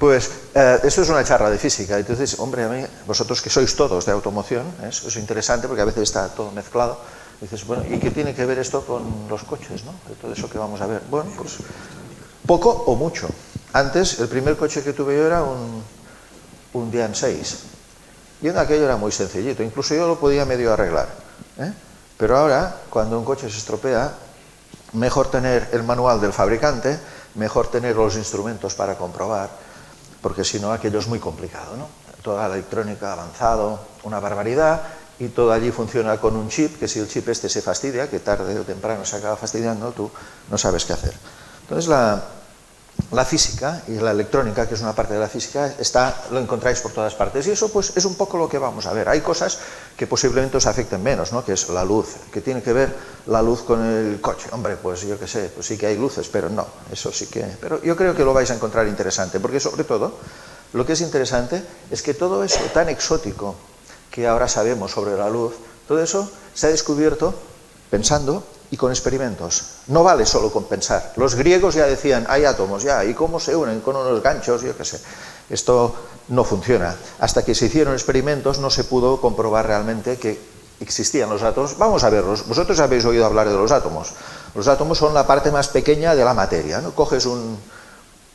Pues esto es una charla de física. Entonces, hombre, a mí, vosotros que sois todos de automoción, eso es interesante porque a veces está todo mezclado. Dices, bueno, ¿y qué tiene que ver esto con los coches, no? De todo eso que vamos a ver. Bueno, pues poco o mucho. Antes, el primer coche que tuve yo era un Dian 6. Y en aquello era muy sencillito. Incluso yo lo podía medio arreglar. Pero ahora, cuando un coche se estropea, mejor tener el manual del fabricante, mejor tener los instrumentos para comprobar, porque si no, aquello es muy complicado, ¿no? Toda la electrónica avanzado, una barbaridad, y todo allí funciona con un chip, que si el chip este se fastidia, que tarde o temprano se acaba fastidiando, tú no sabes qué hacer. Entonces la física y la electrónica, que es una parte de la física, lo encontráis por todas partes, y eso pues es un poco lo que vamos a ver. Hay cosas que posiblemente os afecten menos, ¿no? Que es la luz, que tiene que ver la luz con el coche. Hombre, pues yo qué sé, pues sí que hay luces, pero no, eso sí que... Pero yo creo que lo vais a encontrar interesante, porque sobre todo, lo que es interesante es que todo eso tan exótico que ahora sabemos sobre la luz, todo eso se ha descubierto pensando y con experimentos. No vale solo con pensar. Los griegos ya decían, hay átomos, ya, ¿y cómo se unen? Con unos ganchos, yo qué sé. Esto no funciona. Hasta que se hicieron experimentos no se pudo comprobar realmente que existían los átomos. Vamos a verlos. Vosotros habéis oído hablar de los átomos. Los átomos son la parte más pequeña de la materia, ¿no? Coges un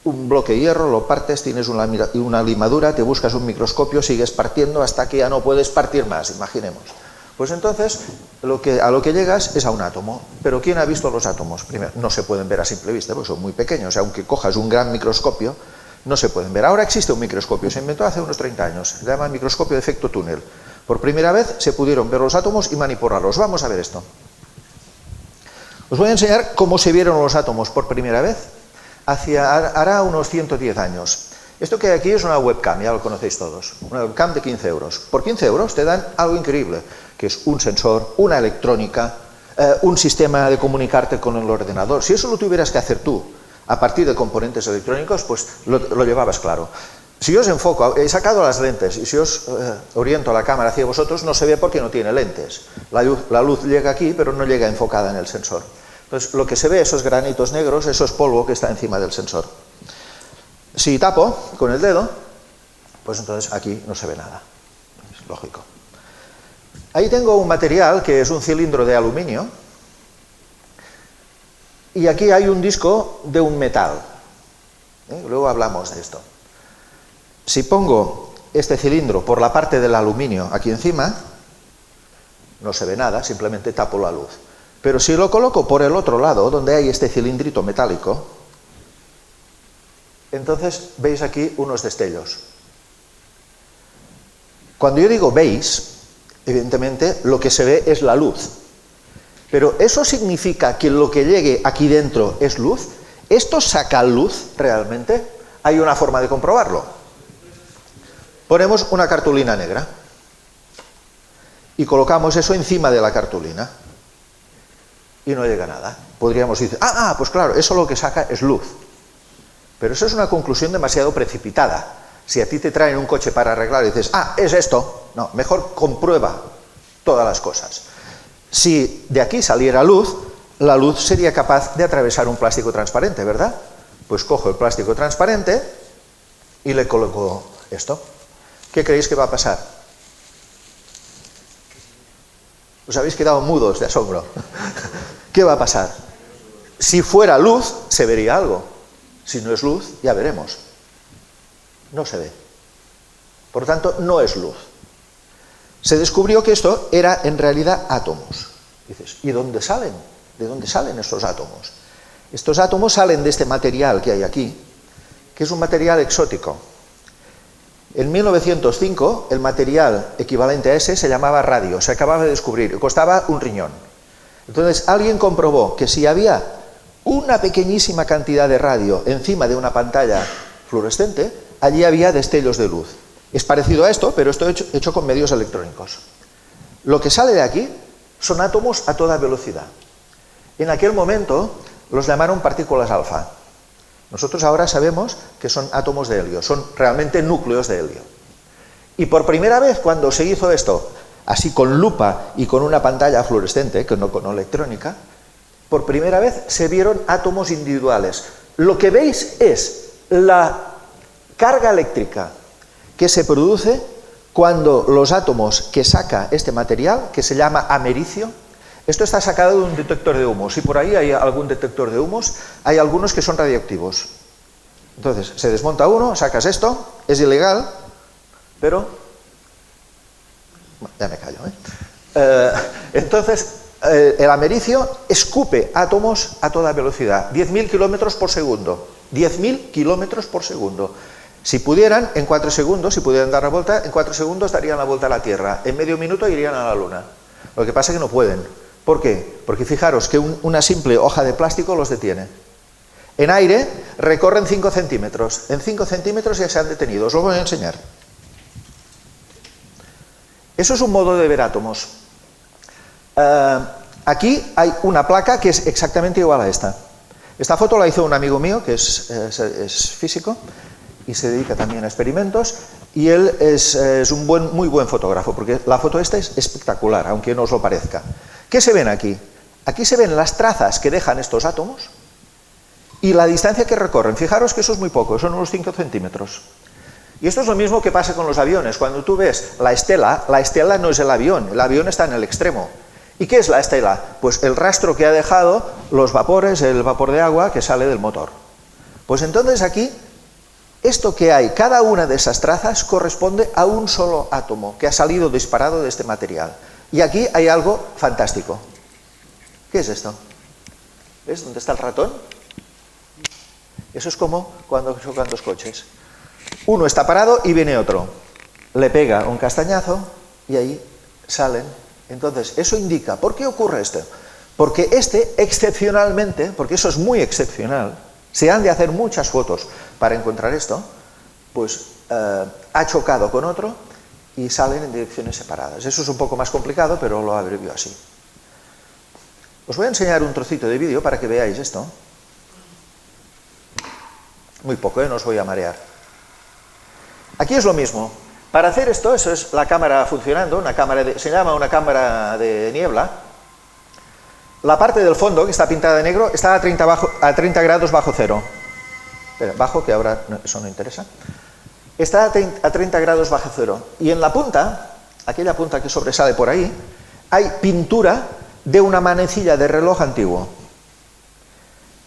bloque de hierro, lo partes, tienes una limadura, te buscas un microscopio, sigues partiendo hasta que ya no puedes partir más, imaginemos. Pues entonces, a lo que llegas es a un átomo. Pero ¿quién ha visto los átomos? Primero, no se pueden ver a simple vista, porque son muy pequeños. Aunque cojas un gran microscopio, no se pueden ver. Ahora existe un microscopio, se inventó hace unos 30 años, se llama microscopio de efecto túnel. Por primera vez se pudieron ver los átomos y manipularlos. Vamos a ver esto. Os voy a enseñar cómo se vieron los átomos por primera vez hará unos 110 años. Esto que hay aquí es una webcam, ya lo conocéis todos. Una webcam de 15 euros. Por 15 euros te dan algo increíble, que es un sensor, una electrónica, un sistema de comunicarte con el ordenador. Si eso lo tuvieras que hacer tú, a partir de componentes electrónicos, pues lo llevabas claro. Si yo os enfoco, he sacado las lentes, y si os oriento la cámara hacia vosotros, no se ve porque no tiene lentes. La luz llega aquí, pero no llega enfocada en el sensor. Entonces, lo que se ve, esos granitos negros, eso es polvo que está encima del sensor. Si tapo con el dedo, pues entonces aquí no se ve nada. Es lógico. Ahí tengo un material que es un cilindro de aluminio, y aquí hay un disco de un metal. Luego hablamos de esto. Si pongo este cilindro por la parte del aluminio aquí encima, no se ve nada, simplemente tapo la luz. Pero si lo coloco por el otro lado, donde hay este cilindrito metálico, entonces veis aquí unos destellos. Cuando yo digo veis, evidentemente lo que se ve es la luz. Pero ¿eso significa que lo que llegue aquí dentro es luz? ¿Esto saca luz realmente? Hay una forma de comprobarlo. Ponemos una cartulina negra y colocamos eso encima de la cartulina. Y no llega nada. Podríamos decir, pues claro, eso lo que saca es luz. Pero eso es una conclusión demasiado precipitada. Si a ti te traen un coche para arreglar y dices, es esto, no, mejor comprueba todas las cosas. Si de aquí saliera luz, la luz sería capaz de atravesar un plástico transparente, ¿verdad? Pues cojo el plástico transparente y le coloco esto. ¿Qué creéis que va a pasar? Os habéis quedado mudos de asombro. ¿Qué va a pasar? Si fuera luz, se vería algo. Si no es luz, ya veremos. No se ve. Por lo tanto, no es luz. Se descubrió que esto era en realidad átomos. Dices, ¿y dónde salen? ¿De dónde salen estos átomos? Estos átomos salen de este material que hay aquí, que es un material exótico. En 1905, el material equivalente a ese se llamaba radio, se acababa de descubrir, costaba un riñón. Entonces, alguien comprobó que si había una pequeñísima cantidad de radio encima de una pantalla fluorescente, allí había destellos de luz. Es parecido a esto, pero esto hecho con medios electrónicos. Lo que sale de aquí son átomos a toda velocidad. En aquel momento los llamaron partículas alfa. Nosotros ahora sabemos que son átomos de helio, son realmente núcleos de helio. Y por primera vez cuando se hizo esto, así con lupa y con una pantalla fluorescente, que no con electrónica, por primera vez se vieron átomos individuales. Lo que veis es la carga eléctrica que se produce cuando los átomos que saca este material, que se llama americio, esto está sacado de un detector de humos. Si por ahí hay algún detector de humos, hay algunos que son radioactivos. Entonces, se desmonta uno, sacas esto, es ilegal, pero... Bueno, ya me callo, entonces, el americio escupe átomos a toda velocidad, 10.000 kilómetros por segundo. 10.000 kilómetros por segundo. Si pudieran, en 4 segundos, si pudieran dar la vuelta, en 4 segundos darían la vuelta a la Tierra. En medio minuto irían a la Luna. Lo que pasa es que no pueden. ¿Por qué? Porque fijaros que una simple hoja de plástico los detiene. En aire recorren 5 centímetros. En 5 centímetros ya se han detenido. Os lo voy a enseñar. Eso es un modo de ver átomos. Aquí hay una placa que es exactamente igual a esta. Esta foto la hizo un amigo mío que es físico y se dedica también a experimentos, y él es un muy buen fotógrafo, porque la foto esta es espectacular, aunque no os lo parezca. ¿Qué se ven aquí? Aquí se ven las trazas que dejan estos átomos y la distancia que recorren. Fijaros que eso es muy poco, son unos 5 centímetros. Y esto es lo mismo que pasa con los aviones. Cuando tú ves la estela no es el avión está en el extremo. ¿Y qué es la estela? Pues el rastro que ha dejado los vapores, el vapor de agua que sale del motor. Pues entonces aquí, esto que hay, cada una de esas trazas corresponde a un solo átomo que ha salido disparado de este material. Y aquí hay algo fantástico. ¿Qué es esto? ¿Ves dónde está el ratón? Eso es como cuando chocan dos coches. Uno está parado y viene otro. Le pega un castañazo y ahí salen. Entonces, eso indica, ¿por qué ocurre esto? Porque excepcionalmente, porque eso es muy excepcional, se han de hacer muchas fotos para encontrar esto, pues ha chocado con otro y salen en direcciones separadas. Eso es un poco más complicado, pero lo abrevio así. Os voy a enseñar un trocito de vídeo para que veáis esto. Muy poco, no os voy a marear. Aquí es lo mismo. Para hacer esto, eso es la cámara funcionando, se llama una cámara de niebla. La parte del fondo, que está pintada de negro, está a 30 grados bajo cero. Espera, bajo, que ahora eso no interesa. Está a 30 grados bajo cero. Y en la punta, aquella punta que sobresale por ahí, hay pintura de una manecilla de reloj antiguo.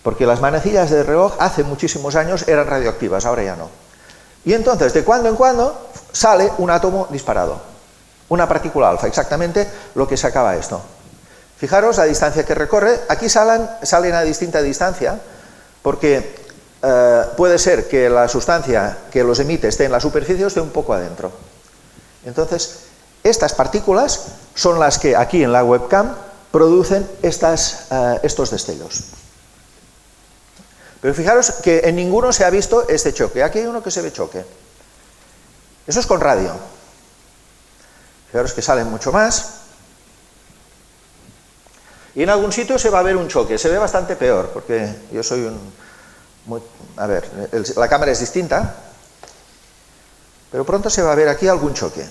Porque las manecillas de reloj hace muchísimos años eran radioactivas, ahora ya no. Y entonces, de cuando en cuando, sale un átomo disparado, una partícula alfa, exactamente lo que sacaba esto. Fijaros la distancia que recorre. Aquí salen a distinta distancia, porque puede ser que la sustancia que los emite esté en la superficie o esté un poco adentro. Entonces, estas partículas son las que aquí en la webcam producen estos destellos. Pero fijaros que en ninguno se ha visto este choque. Aquí hay uno que se ve choque. Eso es con radio. Fijaros que salen mucho más. Y en algún sitio se va a ver un choque. Se ve bastante peor, porque yo soy a ver, la cámara es distinta, pero pronto se va a ver aquí algún choque.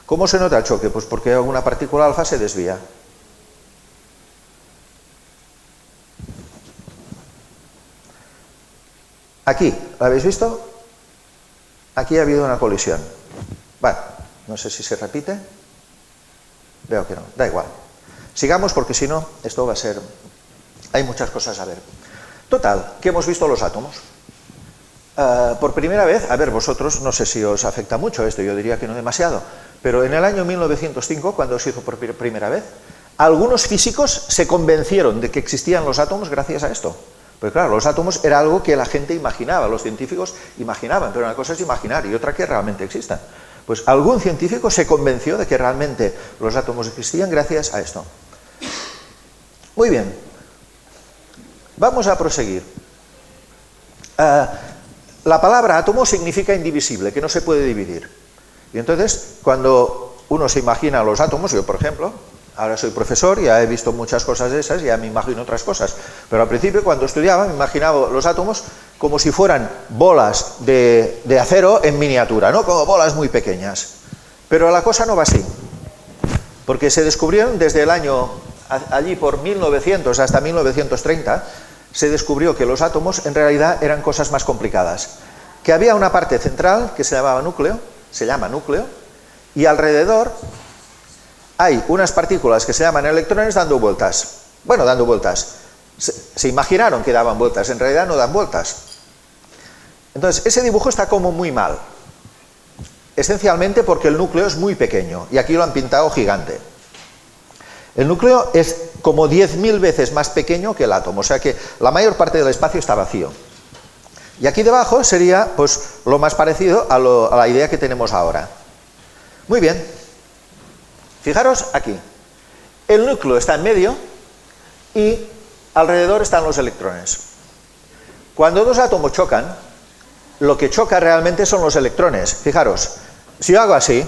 ¿Cómo se nota el choque? Pues porque alguna partícula alfa se desvía. Aquí, ¿lo habéis visto? Aquí ha habido una colisión. Bueno, no sé si se repite. Veo que no, da igual. Sigamos porque si no, esto va a ser... Hay muchas cosas a ver. Total, que hemos visto los átomos. Por primera vez, a ver, vosotros, no sé si os afecta mucho esto, yo diría que no demasiado, pero en el año 1905, cuando se hizo por primera vez, algunos físicos se convencieron de que existían los átomos gracias a esto. Porque claro, los átomos era algo que la gente imaginaba, los científicos imaginaban, pero una cosa es imaginar y otra que realmente existan. Pues algún científico se convenció de que realmente los átomos existían gracias a esto. Muy bien, vamos a proseguir. La palabra átomo significa indivisible, que no se puede dividir. Y entonces, cuando uno se imagina los átomos, yo por ejemplo, ahora soy profesor, ya he visto muchas cosas de esas, ya me imagino otras cosas. Pero al principio, cuando estudiaba, me imaginaba los átomos como si fueran bolas de acero en miniatura, ¿no? Como bolas muy pequeñas. Pero la cosa no va así. Porque se descubrieron desde el año, allí por 1900 hasta 1930, se descubrió que los átomos en realidad eran cosas más complicadas. Que había una parte central que se llama núcleo, y alrededor hay unas partículas que se llaman electrones dando vueltas. Bueno, dando vueltas. Se imaginaron que daban vueltas, en realidad no dan vueltas. Entonces, ese dibujo está como muy mal. Esencialmente porque el núcleo es muy pequeño, y aquí lo han pintado gigante. El núcleo es como 10.000 veces más pequeño que el átomo, o sea que la mayor parte del espacio está vacío. Y aquí debajo sería pues lo más parecido a la idea que tenemos ahora. Muy bien. Fijaros aquí. El núcleo está en medio y alrededor están los electrones. Cuando dos átomos chocan, lo que choca realmente son los electrones. Fijaros, si yo hago así,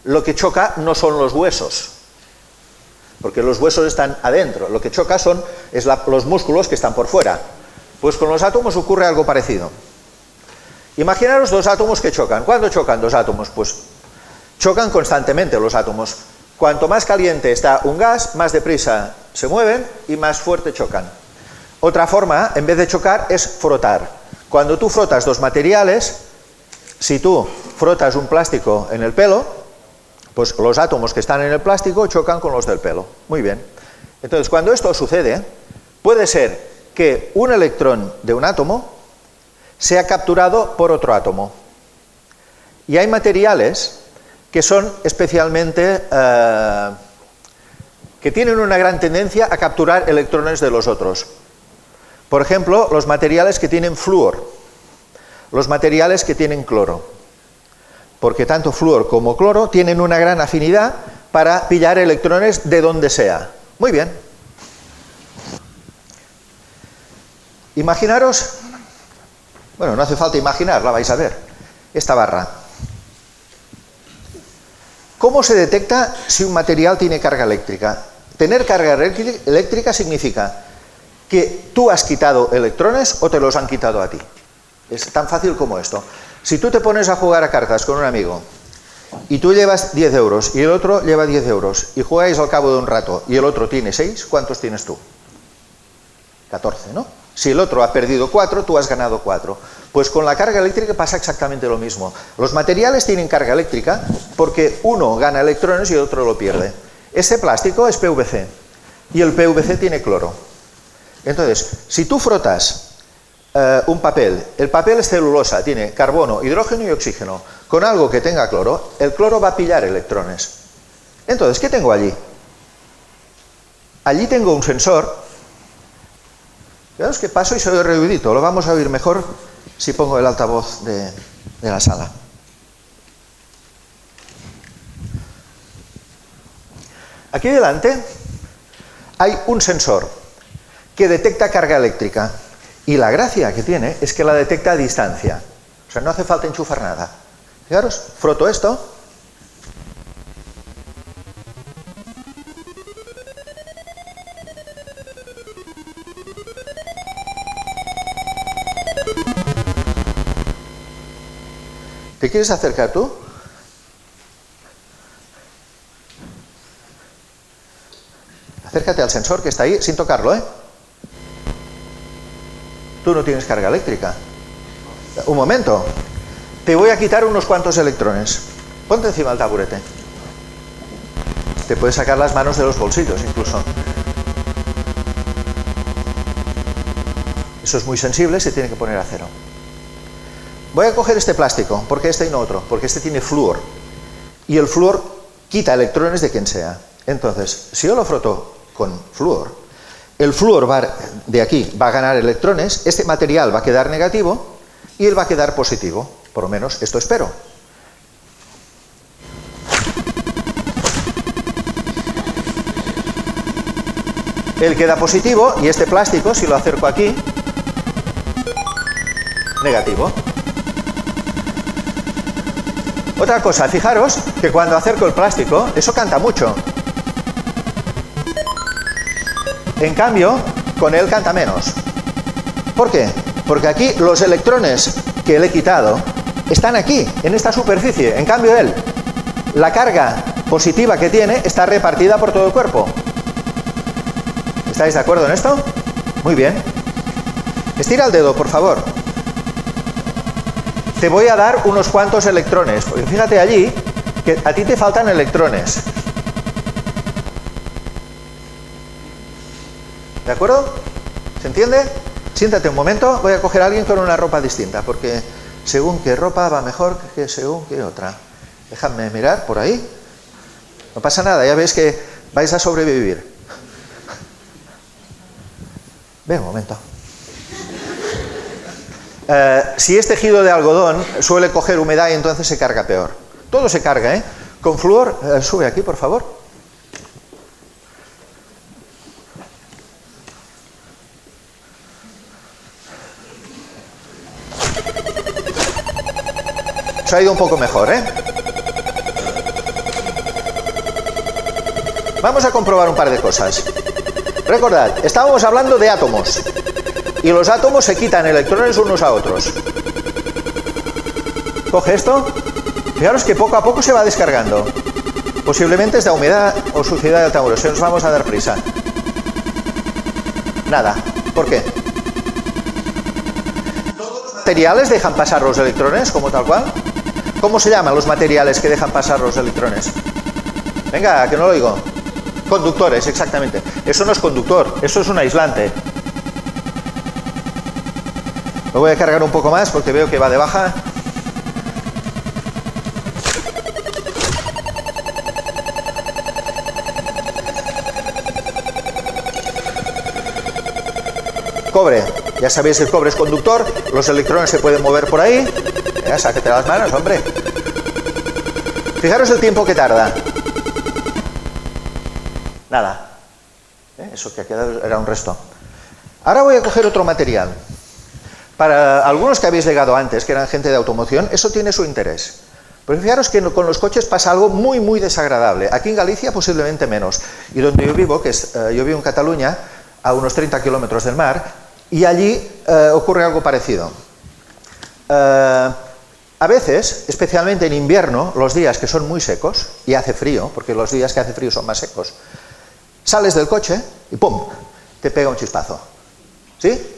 lo que choca no son los huesos, porque los huesos están adentro. Lo que choca es los músculos que están por fuera. Pues con los átomos ocurre algo parecido. Imaginaros dos átomos que chocan. ¿Cuándo chocan dos átomos? Pues chocan constantemente los átomos. Cuanto más caliente está un gas, más deprisa se mueven y más fuerte chocan. Otra forma, en vez de chocar, es frotar. Cuando tú frotas dos materiales, si tú frotas un plástico en el pelo, pues los átomos que están en el plástico chocan con los del pelo. Muy bien. Entonces, cuando esto sucede, puede ser que un electrón de un átomo sea capturado por otro átomo. Y hay materiales que son especialmente, que tienen una gran tendencia a capturar electrones de los otros. Por ejemplo, los materiales que tienen flúor, los materiales que tienen cloro, porque tanto flúor como cloro tienen una gran afinidad para pillar electrones de donde sea. Muy bien. Imaginaros, bueno, no hace falta imaginar, la vais a ver, esta barra. ¿Cómo se detecta si un material tiene carga eléctrica? Tener carga eléctrica significa que tú has quitado electrones o te los han quitado a ti. Es tan fácil como esto. Si tú te pones a jugar a cartas con un amigo y tú llevas 10 euros y el otro lleva 10 euros y jugáis al cabo de un rato y el otro tiene 6, ¿cuántos tienes tú? 14, ¿no? Si el otro ha perdido 4, tú has ganado 4. Pues con la carga eléctrica pasa exactamente lo mismo. Los materiales tienen carga eléctrica porque uno gana electrones y el otro lo pierde. Este plástico es PVC y el PVC tiene cloro. Entonces, si tú frotas un papel, el papel es celulosa, tiene carbono, hidrógeno y oxígeno, con algo que tenga cloro, el cloro va a pillar electrones. Entonces, ¿qué tengo allí? Allí tengo un sensor. Fijaos que paso y soy erudito, lo vamos a oír mejor si pongo el altavoz de la sala. Aquí delante hay un sensor que detecta carga eléctrica y la gracia que tiene es que la detecta a distancia, o sea, no hace falta enchufar nada. Fijaros, froto esto. ¿Te quieres acercar tú? Acércate al sensor que está ahí, sin tocarlo, ¿eh? Tú no tienes carga eléctrica. Un momento. Te voy a quitar unos cuantos electrones. Ponte encima del taburete. Te puedes sacar las manos de los bolsillos, incluso. Eso es muy sensible, se tiene que poner a cero. Voy a coger este plástico, porque este y no otro, porque este tiene flúor. Y el flúor quita electrones de quien sea. Entonces, si yo lo froto con flúor, el flúor de aquí va a ganar electrones, este material va a quedar negativo y él va a quedar positivo. Por lo menos esto espero. Él queda positivo y este plástico, si lo acerco aquí, negativo. Otra cosa, fijaros que cuando acerco el plástico, eso canta mucho. En cambio, con él canta menos. ¿Por qué? Porque aquí los electrones que le he quitado están aquí, en esta superficie. En cambio él, la carga positiva que tiene está repartida por todo el cuerpo. ¿Estáis de acuerdo en esto? Muy bien. Estira el dedo, por favor. Te voy a dar unos cuantos electrones, porque fíjate allí que a ti te faltan electrones. ¿De acuerdo? ¿Se entiende? Siéntate un momento, voy a coger a alguien con una ropa distinta, porque según qué ropa va mejor que según qué otra. Déjame mirar por ahí. No pasa nada, ya veis que vais a sobrevivir. Ven un momento. Si es tejido de algodón, suele coger humedad y entonces se carga peor. Todo se carga, ¿eh? Con flúor, sube aquí, por favor. Se ha ido un poco mejor, ¿eh? Vamos a comprobar un par de cosas. Recordad, estábamos hablando de átomos. Y los átomos se quitan electrones unos a otros. Coge esto. Fijaros que poco a poco se va descargando. Posiblemente es de humedad o suciedad del tambor. Se nos vamos a dar prisa. Nada. ¿Por qué? ¿Todos los materiales dejan pasar los electrones como tal cual? ¿Cómo se llaman los materiales que dejan pasar los electrones? Venga, que no lo oigo. Conductores, exactamente. Eso no es conductor, eso es un aislante. Lo voy a cargar un poco más porque veo que va de baja. Cobre. Ya sabéis que el cobre es conductor, los electrones se pueden mover por ahí. Venga, sáquete las manos, hombre. Fijaros el tiempo que tarda. Nada. Eso que ha quedado era un resto. Ahora voy a coger otro material. Para algunos que habéis llegado antes, que eran gente de automoción, eso tiene su interés. Porque fijaros que con los coches pasa algo muy, muy desagradable. Aquí en Galicia posiblemente menos. Y donde yo vivo, que es, yo vivo en Cataluña, a unos 30 kilómetros del mar, y allí ocurre algo parecido. A veces, especialmente en invierno, los días que son muy secos, y hace frío, porque los días que hace frío son más secos, sales del coche y ¡pum!, te pega un chispazo. ¿Sí?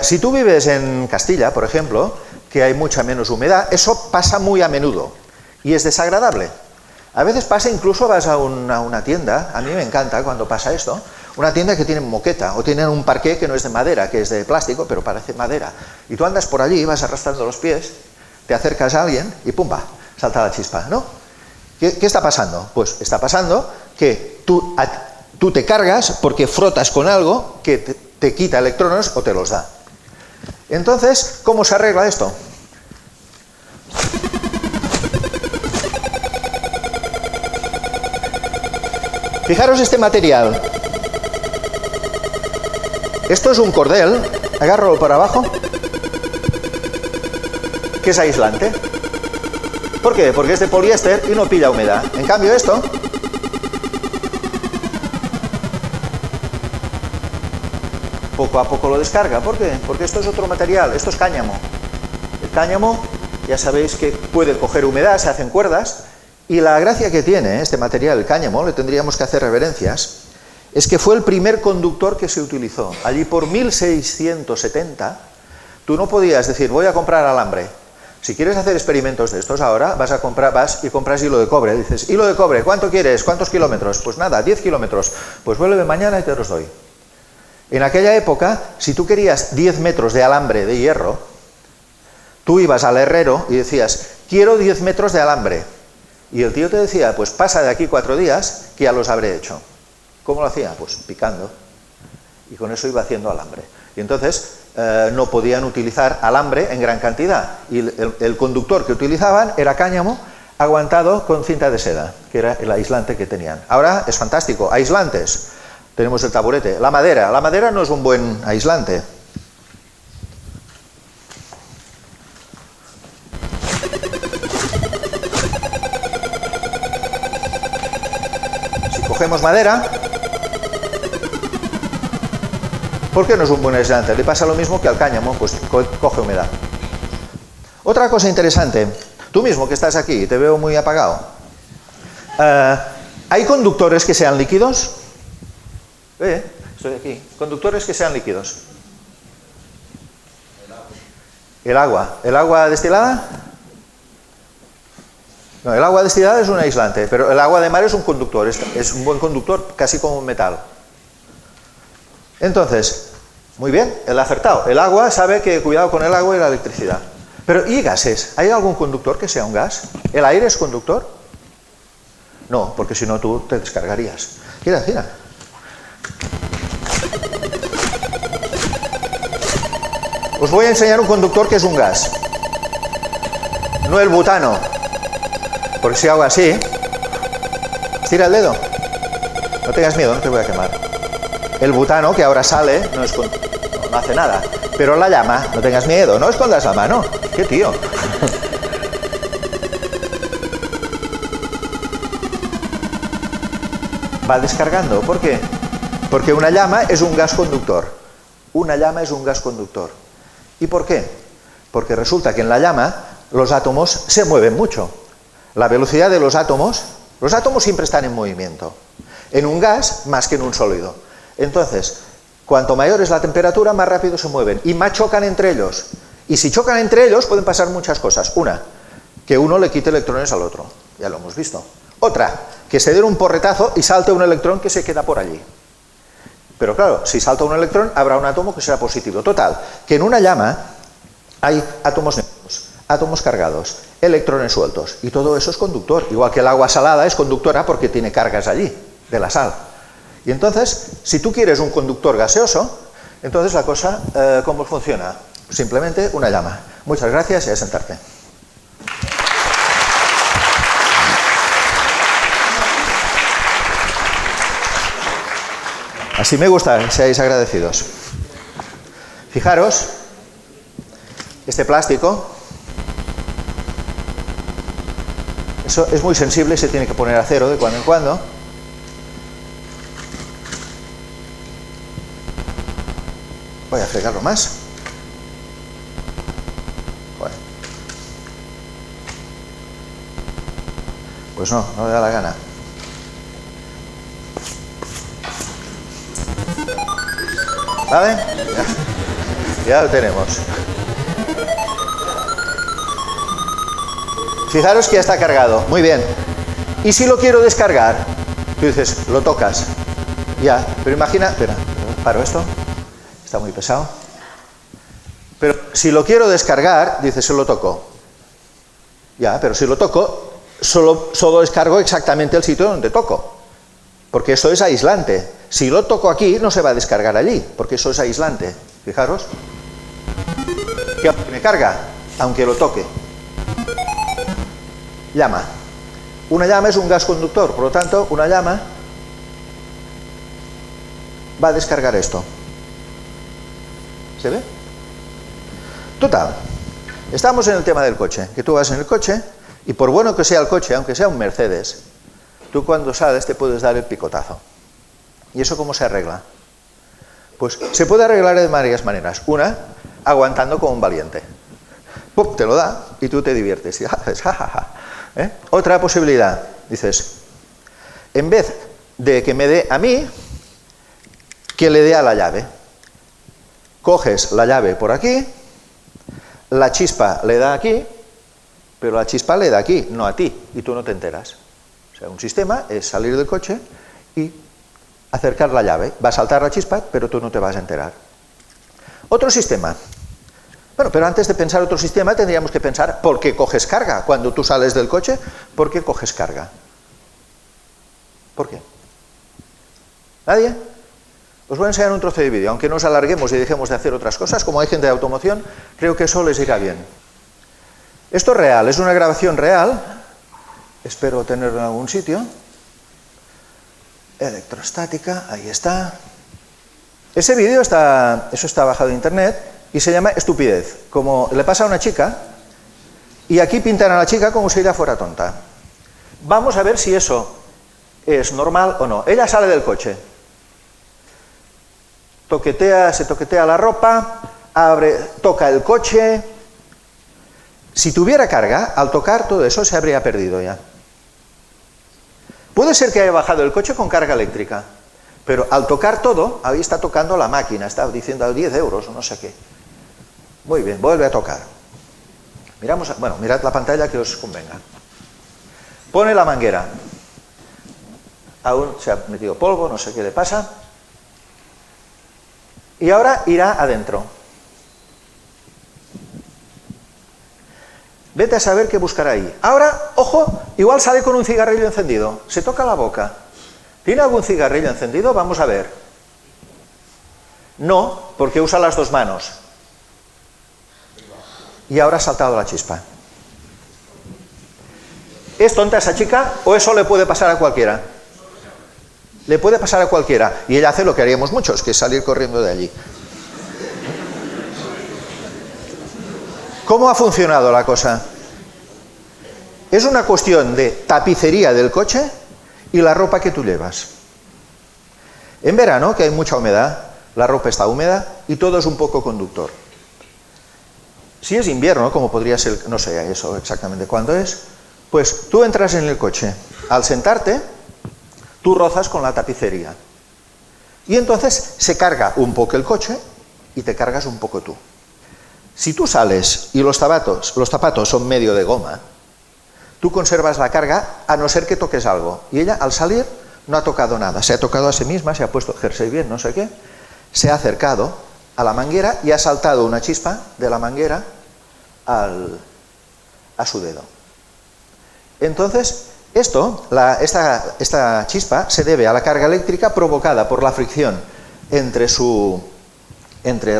Si tú vives en Castilla, por ejemplo, que hay mucha menos humedad, eso pasa muy a menudo y es desagradable. A veces pasa, incluso vas a una tienda, a mí me encanta cuando pasa esto, una tienda que tiene moqueta o tienen un parqué que no es de madera, que es de plástico, pero parece madera. Y tú andas por allí, vas arrastrando los pies, te acercas a alguien y ¡pumba!, salta la chispa, ¿no? ¿Qué está pasando? Pues está pasando que tú te cargas porque frotas con algo que te quita electrones o te los da. Entonces, ¿cómo se arregla esto? Fijaros este material. Esto es un cordel, agárralo por abajo, que es aislante. ¿Por qué? Porque es de poliéster y no pilla humedad. En cambio esto, poco a poco lo descarga. ¿Por qué? Porque esto es otro material, esto es cáñamo. El cáñamo, ya sabéis que puede coger humedad, se hacen cuerdas, y la gracia que tiene este material, el cáñamo, le tendríamos que hacer reverencias, es que fue el primer conductor que se utilizó. Allí por 1670, tú no podías decir, voy a comprar alambre. Si quieres hacer experimentos de estos ahora, vas y compras hilo de cobre. Dices, hilo de cobre, ¿cuánto quieres? ¿Cuántos kilómetros? Pues nada, 10 kilómetros. Pues vuelve mañana y te los doy. En aquella época, si tú querías 10 metros de alambre de hierro, tú ibas al herrero y decías, quiero 10 metros de alambre. Y el tío te decía, pues pasa de aquí 4 días que ya los habré hecho. ¿Cómo lo hacía? Pues picando. Y con eso iba haciendo alambre. Y entonces no podían utilizar alambre en gran cantidad. Y el conductor que utilizaban era cáñamo aguantado con cinta de seda, que era el aislante que tenían. Ahora es fantástico. Aislantes. Tenemos el taburete. La madera no es un buen aislante. Si cogemos madera, ¿por qué no es un buen aislante? Le pasa lo mismo que al cáñamo, pues coge humedad. Otra cosa interesante, tú mismo que estás aquí, te veo muy apagado. ¿Hay conductores que sean líquidos? Esto esto de aquí. Conductores que sean líquidos. El agua. ¿El agua destilada? No, el agua destilada es un aislante, pero el agua de mar es un conductor, es un buen conductor, casi como un metal. Entonces, muy bien, el acertado. El agua sabe que cuidado con el agua y la electricidad. Pero, ¿y gases? ¿Hay algún conductor que sea un gas? ¿El aire es conductor? No, porque si no tú te descargarías. Mira, mira. Os voy a enseñar un conductor que es un gas. No el butano. Porque si hago así, estira el dedo. No tengas miedo, no te voy a quemar. El butano, que ahora sale, no hace nada. Pero la llama, no tengas miedo, no escondas la mano. ¡Qué tío! Va descargando. ¿Por qué? Porque una llama es un gas conductor. Una llama es un gas conductor. ¿Y por qué? Porque resulta que en la llama los átomos se mueven mucho. La velocidad de los átomos siempre están en movimiento. En un gas más que en un sólido. Entonces, cuanto mayor es la temperatura, más rápido se mueven y más chocan entre ellos. Y si chocan entre ellos pueden pasar muchas cosas. Una, que uno le quite electrones al otro. Ya lo hemos visto. Otra, que se dé un porretazo y salte un electrón que se queda por allí. Pero claro, si salta un electrón, habrá un átomo que será positivo. Total, que en una llama hay átomos neutros, átomos cargados, electrones sueltos, y todo eso es conductor. Igual que el agua salada es conductora porque tiene cargas allí, de la sal. Y entonces, si tú quieres un conductor gaseoso, entonces la cosa, ¿cómo funciona? Simplemente una llama. Muchas gracias y a sentarte. Así me gusta que seáis agradecidos. Fijaros, este plástico, eso es muy sensible, se tiene que poner a cero de cuando en cuando. Voy a fregarlo más. Bueno. Pues no me da la gana. ¿Vale? Ya lo tenemos. Fijaros que ya está cargado. Muy bien. ¿Y si lo quiero descargar? Tú dices, lo tocas. Ya, pero imagina... Espera, paro esto. Está muy pesado. Pero si lo quiero descargar, dices, se lo toco. Ya, pero si lo toco, solo descargo exactamente el sitio donde toco. Porque esto es aislante. Si lo toco aquí, no se va a descargar allí, porque eso es aislante. Fijaros. ¿Qué me carga? Aunque lo toque. Llama. Una llama es un gas conductor, por lo tanto, una llama va a descargar esto. ¿Se ve? Total. Estamos en el tema del coche, que tú vas en el coche, y por bueno que sea el coche, aunque sea un Mercedes, tú cuando sales te puedes dar el picotazo. ¿Y eso cómo se arregla? Pues se puede arreglar de varias maneras. Una, aguantando como un valiente. ¡Pum! Te lo da y tú te diviertes. ¿Eh? Otra posibilidad, dices, en vez de que me dé a mí, que le dé a la llave. Coges la llave por aquí, la chispa le da aquí, pero la chispa le da aquí, no a ti, y tú no te enteras. O sea, un sistema es salir del coche y acercar la llave. Va a saltar la chispa, pero tú no te vas a enterar. Otro sistema. Bueno, pero antes de pensar otro sistema tendríamos que pensar por qué coges carga. Cuando tú sales del coche, ¿por qué coges carga? ¿Por qué? ¿Nadie? Os voy a enseñar un trozo de vídeo. Aunque nos alarguemos y dejemos de hacer otras cosas, como hay gente de automoción, creo que eso les irá bien. Esto es real, es una grabación real. Espero tenerlo en algún sitio. Electrostática, ahí está. Ese vídeo está bajado de internet y se llama Estupidez. Como le pasa a una chica, y aquí pintan a la chica como si ella fuera tonta. Vamos a ver si eso es normal o no. Ella sale del coche, se toquetea la ropa, toca el coche. Si tuviera carga, al tocar todo eso se habría perdido ya. Puede ser que haya bajado el coche con carga eléctrica, Pero al tocar todo, ahí está tocando la máquina, está diciendo 10 euros o no sé qué. Muy bien, vuelve a tocar. Bueno, mirad la pantalla que os convenga. Pone la manguera. Aún se ha metido polvo, no sé qué le pasa. Y ahora irá adentro. Vete a saber qué buscará ahí. Ahora, ojo, igual sale con un cigarrillo encendido. Se toca la boca. ¿Tiene algún cigarrillo encendido? Vamos a ver. No, porque usa las dos manos. Y ahora ha saltado la chispa. ¿Es tonta esa chica o eso le puede pasar a cualquiera? Le puede pasar a cualquiera. Y ella hace lo que haríamos muchos, que es salir corriendo de allí. ¿Cómo ha funcionado la cosa? Es una cuestión de tapicería del coche y la ropa que tú llevas. En verano, que hay mucha humedad, la ropa está húmeda y todo es un poco conductor. Si es invierno, como podría ser, no sé eso exactamente cuándo es, pues tú entras en el coche. Al sentarte, tú rozas con la tapicería. Y entonces se carga un poco el coche y te cargas un poco tú. Si tú sales y los zapatos son medio de goma, tú conservas la carga a no ser que toques algo. Y ella, al salir, no ha tocado nada. Se ha tocado a sí misma, se ha puesto el jersey bien, no sé qué. Se ha acercado a la manguera y ha saltado una chispa de la manguera a su dedo. Entonces, esta chispa se debe a la carga eléctrica provocada por la fricción entre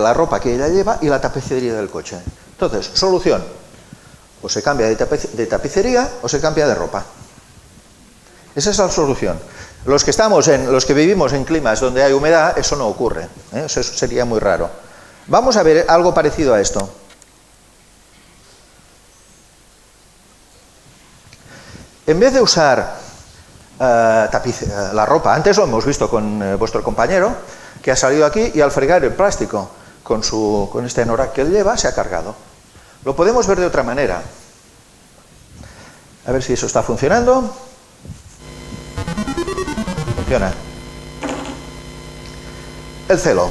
la ropa que ella lleva y la tapicería del coche. Entonces, solución. O se cambia de tapicería o se cambia de ropa. Esa es la solución. Los que vivimos en climas donde hay humedad, eso no ocurre, ¿eh? Eso sería muy raro. Vamos a ver algo parecido a esto. En vez de usar la ropa, antes lo hemos visto con vuestro compañero, que ha salido aquí y al fregar el plástico con este anorak que él lleva, se ha cargado. Lo podemos ver de otra manera. A ver si eso está funcionando. Funciona. El celo.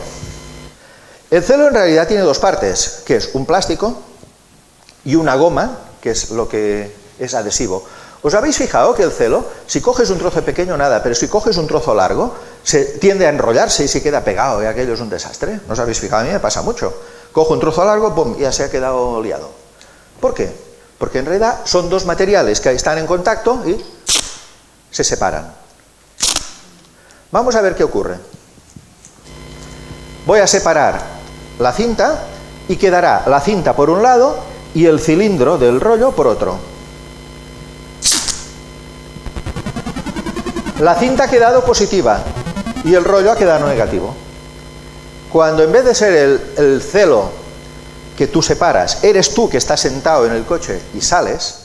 El celo en realidad tiene dos partes, que es un plástico y una goma, que es lo que es adhesivo. ¿Os habéis fijado que el celo, si coges un trozo pequeño, nada, pero si coges un trozo largo, se tiende a enrollarse y se queda pegado, y aquello es un desastre? ¿No os habéis fijado? A mí me pasa mucho. Cojo un trozo largo, ¡pum!, ya se ha quedado liado. ¿Por qué? Porque en realidad son dos materiales que están en contacto y se separan. Vamos a ver qué ocurre. Voy a separar la cinta y quedará la cinta por un lado y el cilindro del rollo por otro. La cinta ha quedado positiva y el rollo ha quedado negativo. Cuando en vez de ser el celo que tú separas, eres tú que estás sentado en el coche y sales,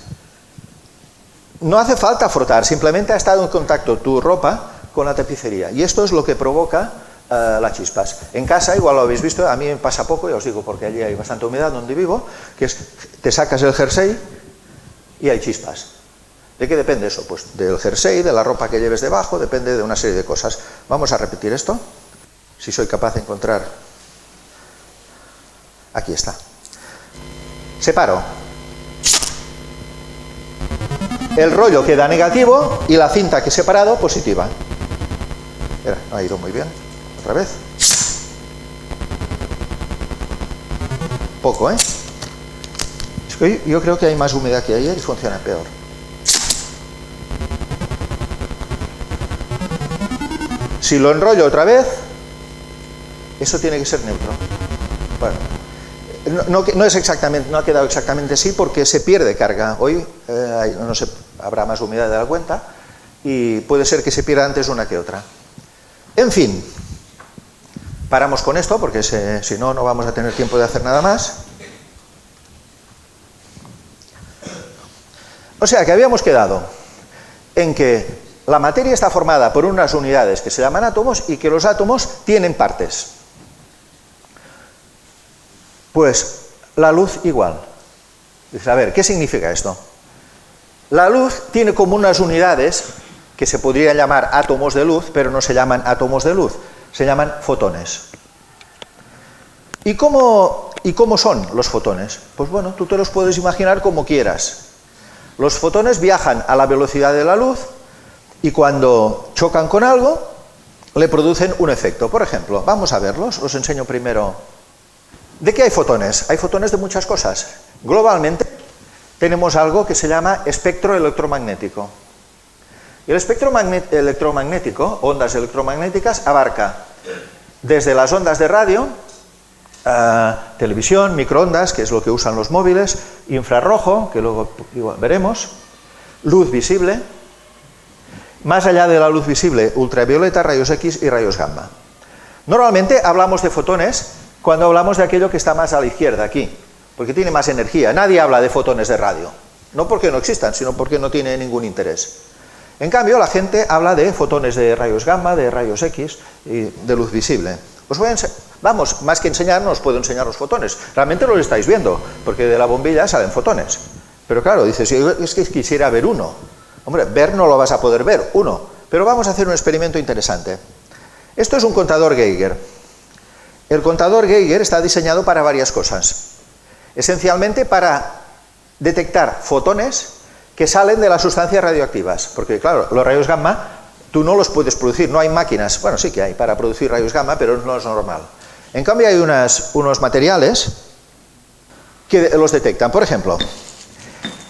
no hace falta frotar, simplemente ha estado en contacto tu ropa con la tapicería. Y esto es lo que provoca las chispas. En casa, igual lo habéis visto, a mí me pasa poco, ya os digo, porque allí hay bastante humedad donde vivo, que es, te sacas el jersey y hay chispas. ¿De qué depende eso? Pues del jersey, de la ropa que lleves debajo, depende de una serie de cosas. Vamos a repetir esto, si soy capaz de encontrar. Aquí está. Separo. El rollo queda negativo y la cinta que he separado positiva. Mira, no ha ido muy bien. Otra vez. Poco, ¿eh? Es que yo creo que hay más humedad que ayer y funciona peor. Si lo enrollo otra vez, eso tiene que ser neutro. Bueno, no es exactamente, no ha quedado exactamente así porque se pierde carga. Hoy no sé, habrá más humedad de la cuenta y puede ser que se pierda antes una que otra. En fin, paramos con esto porque si no, no vamos a tener tiempo de hacer nada más. O sea que habíamos quedado en que la materia está formada por unas unidades que se llaman átomos y que los átomos tienen partes. Pues la luz igual. Dices, a ver, ¿qué significa esto? La luz tiene como unas unidades que se podría llamar átomos de luz, pero no se llaman átomos de luz, se llaman fotones. ¿Y cómo son los fotones? Pues bueno, tú te los puedes imaginar como quieras. Los fotones viajan a la velocidad de la luz y cuando chocan con algo, le producen un efecto. Por ejemplo, vamos a verlos, os enseño primero. ¿De qué hay fotones? Hay fotones de muchas cosas. Globalmente tenemos algo que se llama espectro electromagnético. Y el espectro electromagnético, ondas electromagnéticas, abarca desde las ondas de radio, televisión, microondas, que es lo que usan los móviles, infrarrojo, que luego veremos, luz visible, más allá de la luz visible, ultravioleta, rayos X y rayos gamma. Normalmente hablamos de fotones cuando hablamos de aquello que está más a la izquierda, aquí, porque tiene más energía. Nadie habla de fotones de radio, no porque no existan, sino porque no tiene ningún interés. En cambio, la gente habla de fotones de rayos gamma, de rayos X y de luz visible. Os voy a vamos, más que enseñarnos, os puedo enseñar los fotones. Realmente lo estáis viendo, porque de la bombilla salen fotones. Pero claro, dices, es que quisiera ver uno. Hombre, ver no lo vas a poder ver, uno. Pero vamos a hacer un experimento interesante. Esto es un contador Geiger. El contador Geiger está diseñado para varias cosas. Esencialmente para detectar fotones que salen de las sustancias radioactivas. Porque claro, los rayos gamma tú no los puedes producir, no hay máquinas, bueno, sí que hay para producir rayos gamma, pero no es normal. En cambio hay unos materiales que los detectan. Por ejemplo,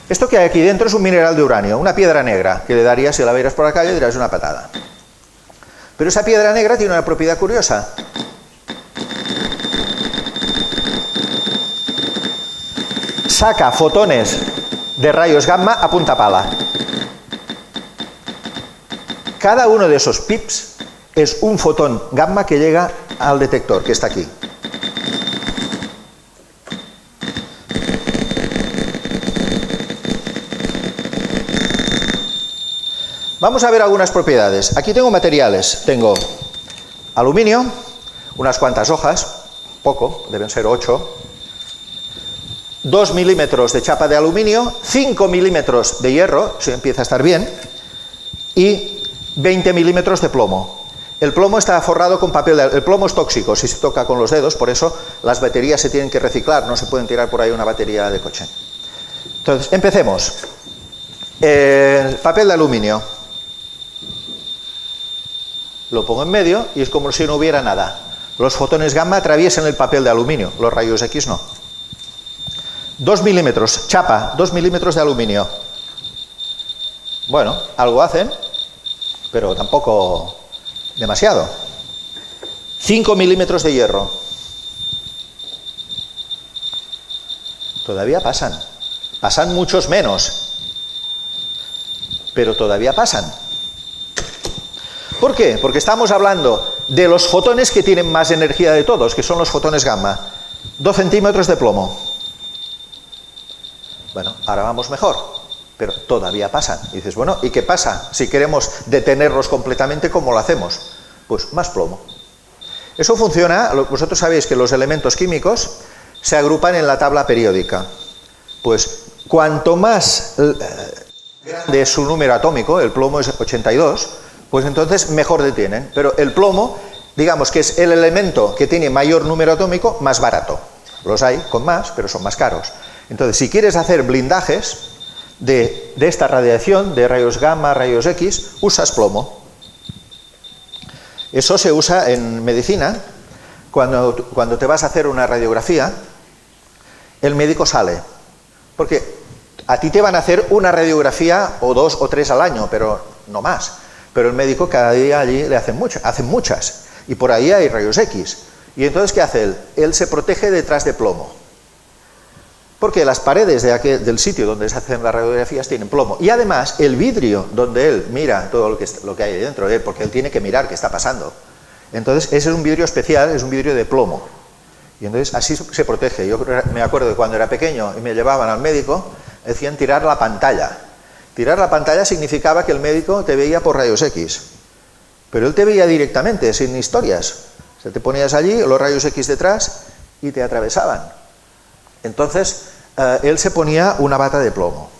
esto que hay aquí dentro es un mineral de uranio, una piedra negra, que le darías, si la vieras por la calle, dirías una patada. Pero esa piedra negra tiene una propiedad curiosa. Saca fotones de rayos gamma a punta pala. Cada uno de esos pips es un fotón gamma que llega al detector, que está aquí. Vamos a ver algunas propiedades. Aquí tengo materiales. Tengo aluminio, unas cuantas hojas, poco, deben ser 8, 2 milímetros de chapa de aluminio, 5 milímetros de hierro, si empieza a estar bien, y 20 milímetros de plomo. El plomo está forrado con papel el plomo es tóxico si se toca con los dedos, por eso las baterías se tienen que reciclar, no se pueden tirar por ahí una batería de coche. Entonces, empecemos. El papel de aluminio. Lo pongo en medio y es como si no hubiera nada. Los fotones gamma atraviesan el papel de aluminio, los rayos X no. 2 milímetros, chapa, 2 milímetros de aluminio. Bueno, algo hacen, pero tampoco demasiado. 5 milímetros de hierro. Todavía pasan. Pasan muchos menos, pero todavía pasan. ¿Por qué? Porque estamos hablando de los fotones que tienen más energía de todos, que son los fotones gamma. 2 centímetros de plomo. Bueno, ahora vamos mejor, pero todavía pasan. Y dices, bueno, ¿y qué pasa si queremos detenerlos completamente? ¿Cómo lo hacemos? Pues más plomo. Eso funciona, vosotros sabéis que los elementos químicos se agrupan en la tabla periódica. Pues cuanto más grande es su número atómico, el plomo es 82, pues entonces mejor detienen. Pero el plomo, digamos que es el elemento que tiene mayor número atómico más barato. Los hay con más, pero son más caros. Entonces, si quieres hacer blindajes de esta radiación, de rayos gamma, rayos X, usas plomo. Eso se usa en medicina. Cuando te vas a hacer una radiografía, el médico sale. Porque a ti te van a hacer una radiografía o 2 o 3 al año, pero no más. Pero el médico cada día allí le hacen muchas. Y por ahí hay rayos X. Y entonces, ¿qué hace él? Él se protege detrás de plomo. Porque las paredes del sitio donde se hacen las radiografías tienen plomo. Y además, el vidrio donde él mira todo lo que hay dentro de él, porque él tiene que mirar qué está pasando. Entonces, ese es un vidrio especial, es un vidrio de plomo. Y entonces, así se protege. Yo me acuerdo de cuando era pequeño y me llevaban al médico, decían tirar la pantalla. Tirar la pantalla significaba que el médico te veía por rayos X. Pero él te veía directamente, sin historias. O sea, te ponías allí, los rayos X detrás, y te atravesaban. Entonces, él se ponía una bata de plomo.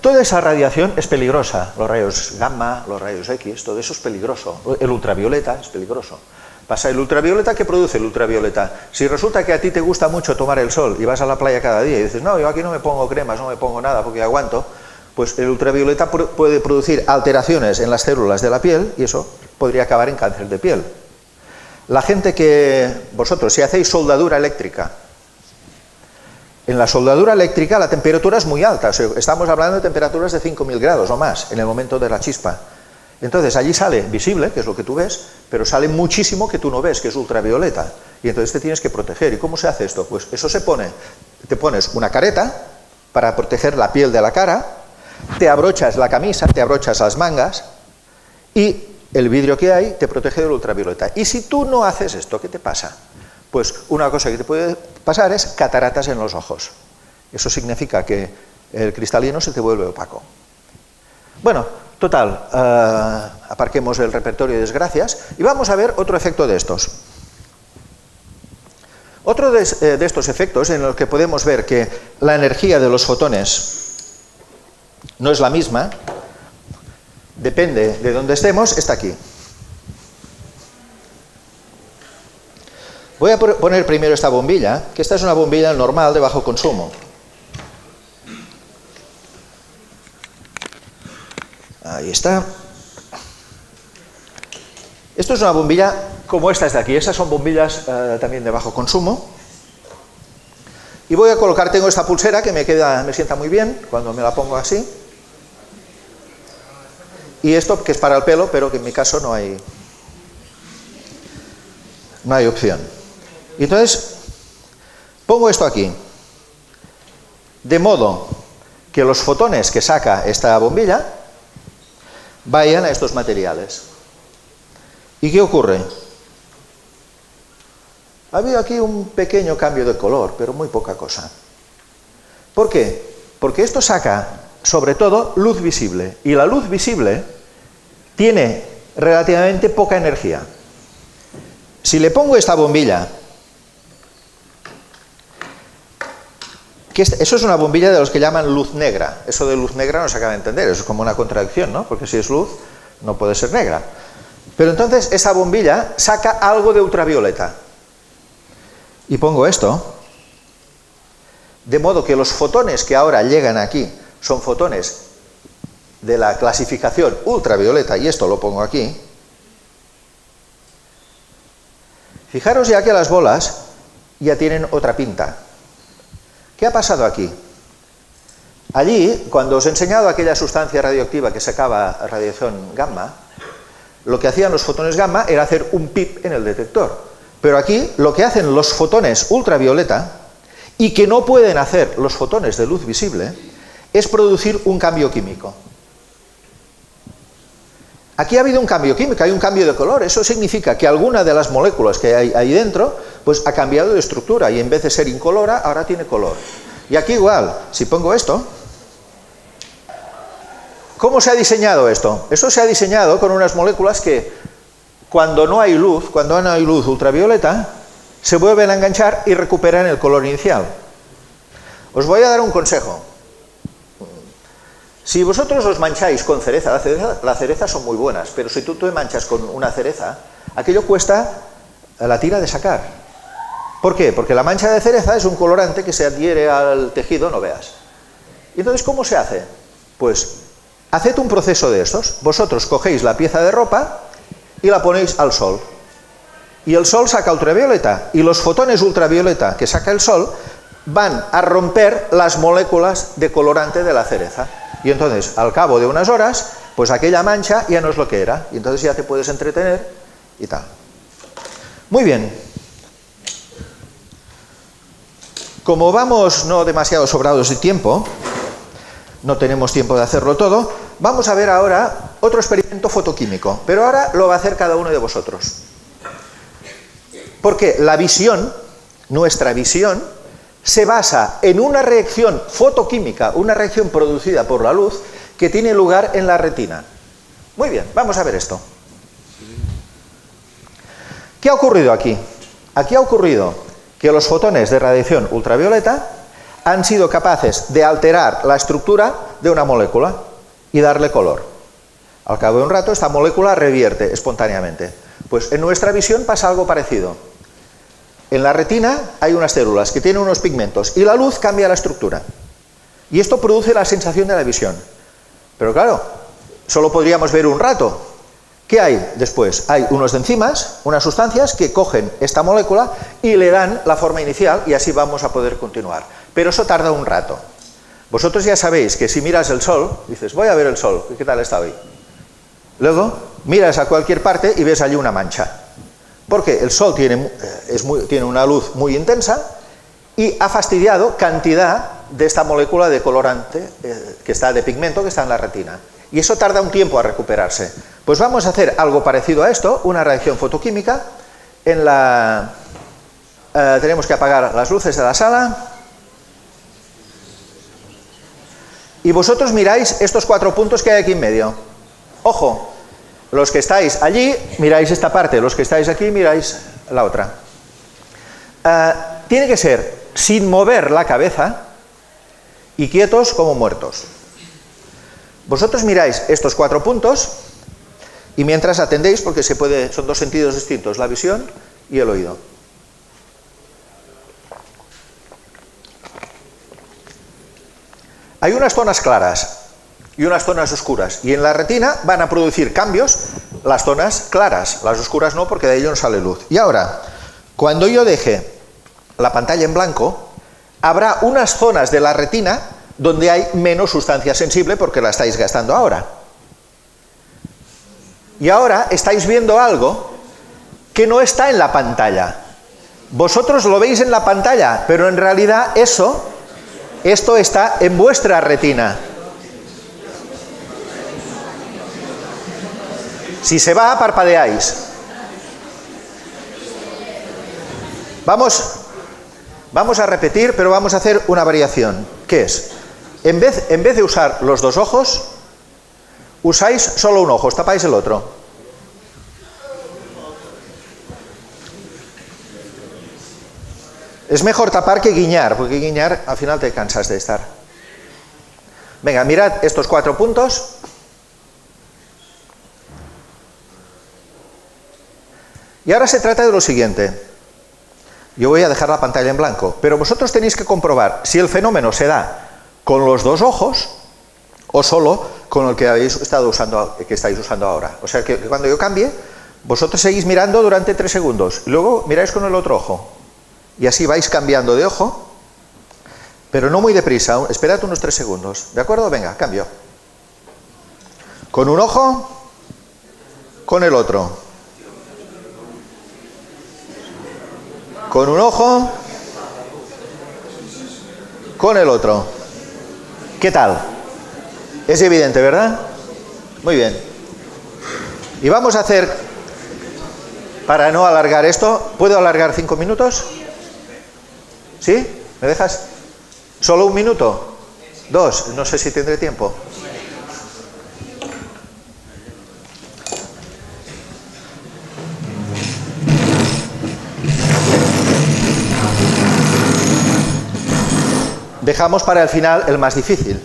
Toda esa radiación es peligrosa, los rayos gamma, los rayos X, todo eso es peligroso. El ultravioleta es peligroso. Pasa el ultravioleta, ¿qué produce el ultravioleta? Si resulta que a ti te gusta mucho tomar el sol y vas a la playa cada día y dices, no, yo aquí no me pongo cremas, no me pongo nada porque aguanto, pues el ultravioleta puede producir alteraciones en las células de la piel y eso podría acabar en cáncer de piel. La gente que, vosotros, si hacéis soldadura eléctrica, en la soldadura eléctrica la temperatura es muy alta, o sea, estamos hablando de temperaturas de 5000 grados o más en el momento de la chispa. Entonces allí sale visible, que es lo que tú ves, pero sale muchísimo que tú no ves, que es ultravioleta. Y entonces te tienes que proteger. ¿Y cómo se hace esto? Pues eso se pone, te pones una careta para proteger la piel de la cara, te abrochas la camisa, te abrochas las mangas y el vidrio que hay te protege del ultravioleta. Y si tú no haces esto, ¿qué te pasa? Pues una cosa que te puede pasar es cataratas en los ojos. Eso significa que el cristalino se te vuelve opaco. Bueno, total, aparquemos el repertorio de desgracias y vamos a ver otro efecto de estos. Otro de estos efectos en los que podemos ver que la energía de los fotones no es la misma, depende de dónde estemos, está aquí. Voy a poner primero esta bombilla, que esta es una bombilla normal de bajo consumo. Ahí está. Esto es una bombilla como estas de aquí. Estas son bombillas también de bajo consumo. Y voy a colocar, tengo esta pulsera que me sienta muy bien cuando me la pongo así. Y esto que es para el pelo, pero que en mi caso no hay opción. Y entonces pongo esto aquí, de modo que los fotones que saca esta bombilla vayan a estos materiales. ¿Y qué ocurre? Ha habido aquí un pequeño cambio de color, pero muy poca cosa. ¿Por qué? Porque esto saca, sobre todo, luz visible. Y la luz visible tiene relativamente poca energía. Si le pongo esta bombilla, eso es una bombilla de los que llaman luz negra. Eso de luz negra no se acaba de entender, eso es como una contradicción, ¿no? Porque si es luz, no puede ser negra. Pero entonces esa bombilla saca algo de ultravioleta. Y pongo esto, de modo que los fotones que ahora llegan aquí son fotones de la clasificación ultravioleta, y esto lo pongo aquí. Fijaros ya que las bolas ya tienen otra pinta. ¿Qué ha pasado aquí? Allí, cuando os he enseñado aquella sustancia radioactiva que sacaba radiación gamma, lo que hacían los fotones gamma era hacer un pip en el detector. Pero aquí lo que hacen los fotones ultravioleta, y que no pueden hacer los fotones de luz visible, es producir un cambio químico. Aquí ha habido un cambio químico, hay un cambio de color. Eso significa que alguna de las moléculas que hay ahí dentro pues ha cambiado de estructura y en vez de ser incolora, ahora tiene color. Y aquí igual, si pongo esto, ¿cómo se ha diseñado esto? Eso se ha diseñado con unas moléculas que cuando no hay luz ultravioleta, se vuelven a enganchar y recuperan el color inicial. Os voy a dar un consejo. Si vosotros os mancháis con cereza, las cerezas son muy buenas, pero si tú te manchas con una cereza, aquello cuesta la tira de sacar. ¿Por qué? Porque la mancha de cereza es un colorante que se adhiere al tejido, no veas. ¿Y entonces cómo se hace? Pues, haced un proceso de estos. Vosotros cogéis la pieza de ropa y la ponéis al sol. Y el sol saca ultravioleta, y los fotones ultravioleta que saca el sol van a romper las moléculas de colorante de la cereza. Y entonces, al cabo de unas horas, pues aquella mancha ya no es lo que era. Y entonces ya te puedes entretener y tal. Muy bien. Como vamos no demasiado sobrados de tiempo, no tenemos tiempo de hacerlo todo, vamos a ver ahora otro experimento fotoquímico. Pero ahora lo va a hacer cada uno de vosotros. Porque la visión, nuestra visión, se basa en una reacción fotoquímica, una reacción producida por la luz, que tiene lugar en la retina. Muy bien, vamos a ver esto. ¿Qué ha ocurrido aquí? Aquí ha ocurrido que los fotones de radiación ultravioleta han sido capaces de alterar la estructura de una molécula y darle color. Al cabo de un rato esta molécula revierte espontáneamente. Pues en nuestra visión pasa algo parecido. En la retina hay unas células que tienen unos pigmentos y la luz cambia la estructura. Y esto produce la sensación de la visión. Pero claro, solo podríamos ver un rato. ¿Qué hay después? Hay unos enzimas, unas sustancias que cogen esta molécula y le dan la forma inicial y así vamos a poder continuar. Pero eso tarda un rato. Vosotros ya sabéis que si miras el sol, dices, voy a ver el sol, ¿qué tal está hoy? Luego miras a cualquier parte y ves allí una mancha. Porque el sol tiene una luz muy intensa y ha fastidiado cantidad de esta molécula de colorante de pigmento que está en la retina. Y eso tarda un tiempo a recuperarse. Pues vamos a hacer algo parecido a esto, una reacción fotoquímica. Tenemos que apagar las luces de la sala. Y vosotros miráis estos 4 puntos que hay aquí en medio. Ojo, los que estáis allí, miráis esta parte, los que estáis aquí, miráis la otra. Tiene que ser sin mover la cabeza y quietos como muertos. Vosotros miráis estos 4 puntos y mientras atendéis, porque son 2 sentidos distintos, la visión y el oído. Hay unas zonas claras y unas zonas oscuras, y en la retina van a producir cambios las zonas claras, las oscuras no, porque de ello no sale luz. Y ahora, cuando yo deje la pantalla en blanco, habrá unas zonas de la retina donde hay menos sustancia sensible porque la estáis gastando ahora. Y ahora estáis viendo algo que no está en la pantalla. Vosotros lo veis en la pantalla, pero en realidad esto está en vuestra retina. Si se va, parpadeáis. Vamos a repetir, pero vamos a hacer una variación. ¿Qué es? En vez de usar los 2 ojos, usáis solo un ojo, os tapáis el otro. Es mejor tapar que guiñar, porque guiñar al final te cansas de estar. Venga, mirad estos 4 puntos. Y ahora se trata de lo siguiente. Yo voy a dejar la pantalla en blanco, pero vosotros tenéis que comprobar si el fenómeno se da con los 2 ojos o solo con el que estáis usando ahora. O sea que cuando yo cambie, vosotros seguís mirando durante 3 segundos, luego miráis con el otro ojo. Y así vais cambiando de ojo, pero no muy deprisa, esperad unos 3 segundos. ¿De acuerdo? Venga, cambio. Con un ojo, con el otro. Con un ojo, con el otro. ¿Qué tal? Es evidente, ¿verdad? Muy bien. Y vamos a hacer, para no alargar esto, ¿puedo alargar 5 minutos? ¿Sí? ¿Me dejas? ¿Solo 1 minuto? 2, no sé si tendré tiempo. Dejamos para el final el más difícil.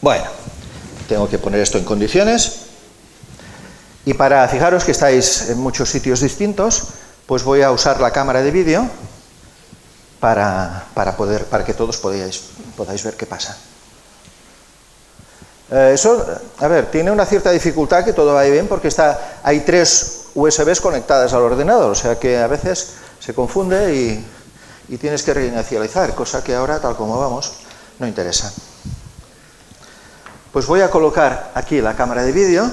Bueno, tengo que poner esto en condiciones. Y para fijaros que estáis en muchos sitios distintos, pues voy a usar la cámara de vídeo para que todos podáis ver qué pasa. Tiene una cierta dificultad, que todo va bien, porque hay 3 USBs conectadas al ordenador, o sea que a veces se confunde y tienes que reinicializar, cosa que ahora, tal como vamos, no interesa. Pues voy a colocar aquí la cámara de vídeo.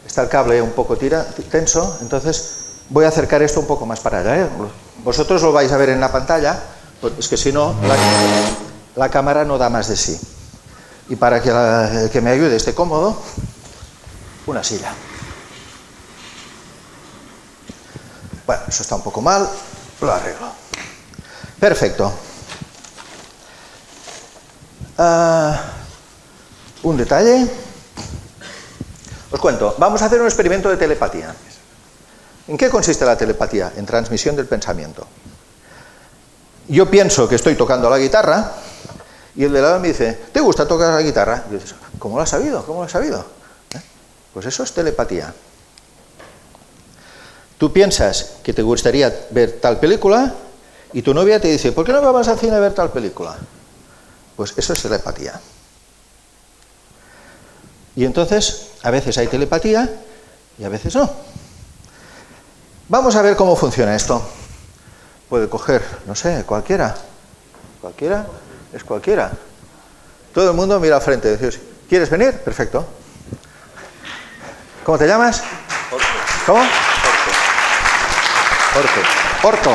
Está el cable un poco tenso, entonces voy a acercar esto un poco más para allá. Vosotros lo vais a ver en la pantalla, es que si no, la cámara no da más de sí. Y para que el que me ayude esté cómodo, una silla. Bueno, eso está un poco mal, lo arreglo. Perfecto. Un detalle. Os cuento, vamos a hacer un experimento de telepatía. ¿En qué consiste la telepatía? En transmisión del pensamiento. Yo pienso que estoy tocando la guitarra y el de lado me dice, ¿te gusta tocar la guitarra? Y yo digo, ¿cómo lo has sabido? ¿Cómo lo has sabido? Pues eso es telepatía. Tú piensas que te gustaría ver tal película y tu novia te dice, ¿por qué no vamos al cine a ver tal película? Pues eso es telepatía. Y entonces, a veces hay telepatía y a veces no. Vamos a ver cómo funciona esto. Puede coger, no sé, cualquiera. Cualquiera es cualquiera. Todo el mundo mira al frente. Decís, ¿quieres venir? Perfecto. ¿Cómo te llamas? Jorge. ¿Cómo? Jorge. Orto.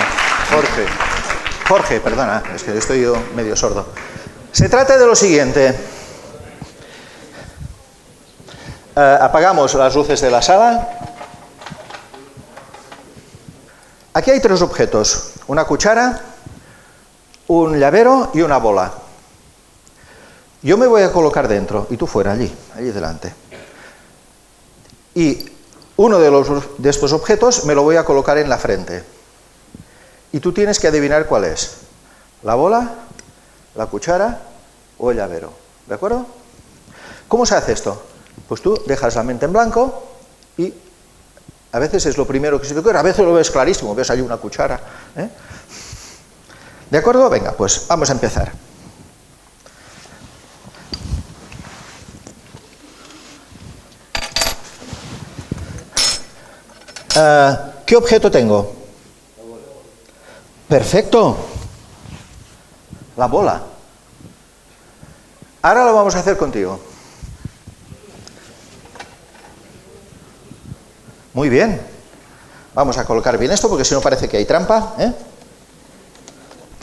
Jorge. Jorge, perdona, es que estoy yo medio sordo. Se trata de lo siguiente. Apagamos las luces de la sala. Aquí hay tres objetos, una cuchara, un llavero y una bola. Yo me voy a colocar dentro y tú fuera, allí delante. Y uno de estos objetos me lo voy a colocar en la frente. Y tú tienes que adivinar cuál es. La bola, la cuchara o el llavero. ¿De acuerdo? ¿Cómo se hace esto? Pues tú dejas la mente en blanco y a veces es lo primero que se te ocurre, a veces lo ves clarísimo, ves ahí una cuchara. ¿De acuerdo? Venga, pues vamos a empezar. ¿Qué objeto tengo? Perfecto. La bola. Ahora lo vamos a hacer contigo. Muy bien. Vamos a colocar bien esto porque si no parece que hay trampa, ¿eh?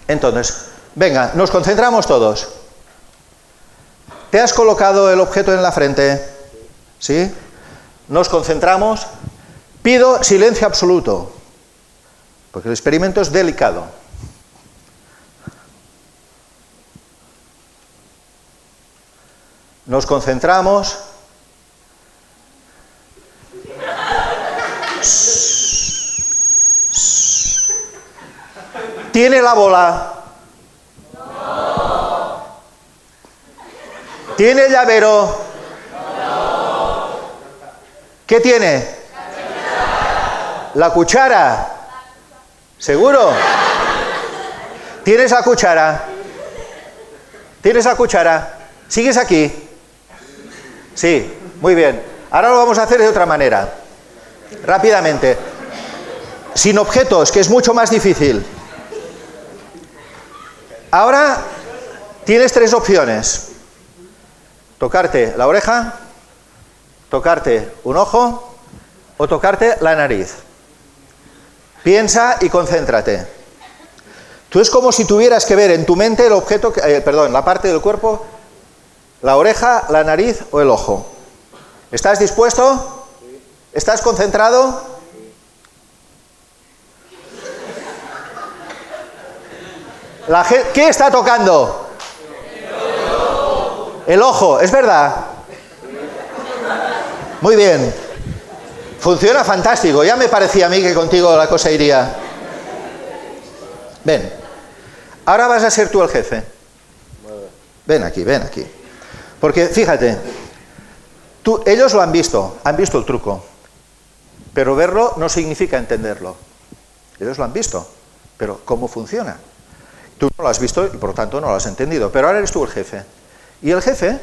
Entonces, venga, nos concentramos todos. ¿Te has colocado el objeto en la frente? ¿Sí? Nos concentramos. Pido silencio absoluto, porque el experimento es delicado. Nos concentramos. ¿Tiene la bola? No. ¿Tiene el llavero? No. ¿Qué tiene? La cuchara. ¿Seguro? ¿Tienes la cuchara? ¿Tienes la cuchara? ¿Sigues aquí? Sí, muy bien. Ahora lo vamos a hacer de otra manera. Rápidamente. Sin objetos, que es mucho más difícil. Ahora tienes tres opciones. Tocarte la oreja, tocarte un ojo o tocarte la nariz. Piensa y concéntrate. Tú es como si tuvieras que ver en tu mente el objeto, la parte del cuerpo, la oreja, la nariz o el ojo. ¿Estás dispuesto? ¿Estás concentrado? ¿Qué está tocando? El ojo, ¿es verdad? Muy bien. Funciona fantástico. Ya me parecía a mí que contigo la cosa iría. Ven. Ahora vas a ser tú el jefe. Ven aquí, ven aquí. Porque, fíjate, ellos lo han visto el truco. Pero verlo no significa entenderlo. Ellos lo han visto. Pero, ¿cómo funciona? Tú no lo has visto y por lo tanto no lo has entendido. Pero ahora eres tú el jefe. Y el jefe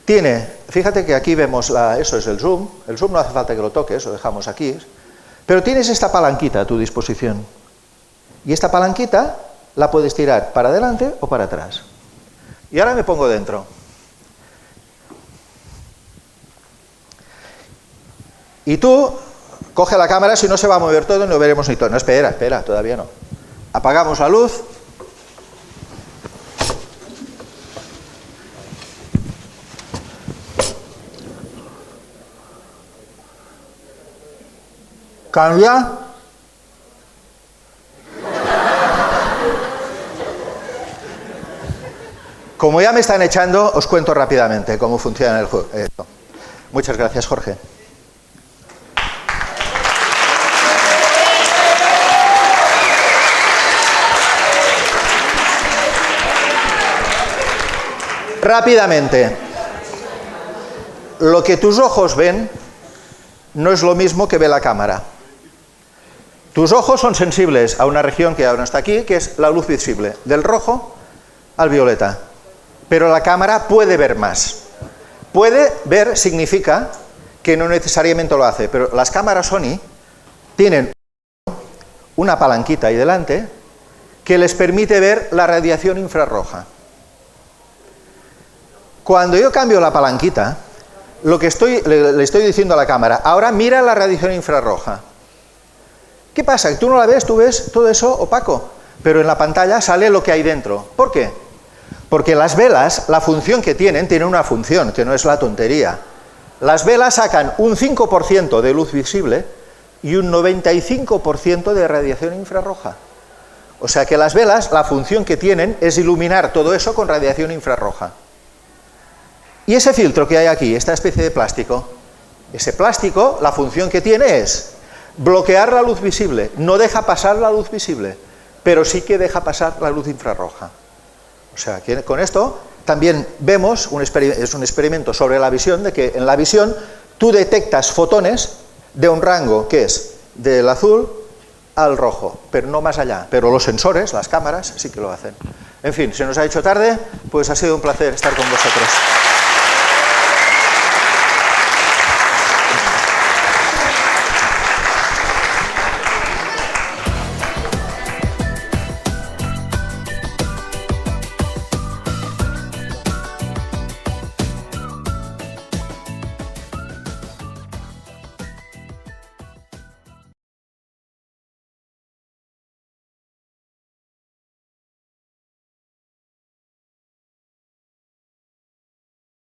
tiene, fíjate que aquí vemos, eso es el zoom no hace falta que lo toques, lo dejamos aquí, pero tienes esta palanquita a tu disposición. Y esta palanquita la puedes tirar para adelante o para atrás. Y ahora me pongo dentro. Y tú, coge la cámara, si no se va a mover todo y no veremos ni todo. No, espera, todavía no. Apagamos la luz. Cambia. Como ya me están echando, os cuento rápidamente cómo funciona el juego. Muchas gracias, Jorge. Rápidamente, lo que tus ojos ven no es lo mismo que ve la cámara. Tus ojos son sensibles a una región que ahora está aquí, que es la luz visible, del rojo al violeta. Pero la cámara puede ver más. Puede ver significa que no necesariamente lo hace, pero las cámaras Sony tienen una palanquita ahí delante que les permite ver la radiación infrarroja. Cuando yo cambio la palanquita, lo que le estoy diciendo a la cámara, ahora mira la radiación infrarroja. ¿Qué pasa? Que tú no la ves, tú ves todo eso opaco, pero en la pantalla sale lo que hay dentro. ¿Por qué? Porque las velas, la función que tienen una función, que no es la tontería. Las velas sacan un 5% de luz visible y un 95% de radiación infrarroja. O sea que las velas, la función que tienen es iluminar todo eso con radiación infrarroja. Y ese filtro que hay aquí, esta especie de plástico, ese plástico, la función que tiene es bloquear la luz visible, no deja pasar la luz visible, pero sí que deja pasar la luz infrarroja. O sea, que con esto también vemos, es un experimento sobre la visión, de que en la visión tú detectas fotones de un rango que es del azul al rojo, pero no más allá. Pero los sensores, las cámaras, sí que lo hacen. En fin, se nos ha hecho tarde, pues ha sido un placer estar con vosotros.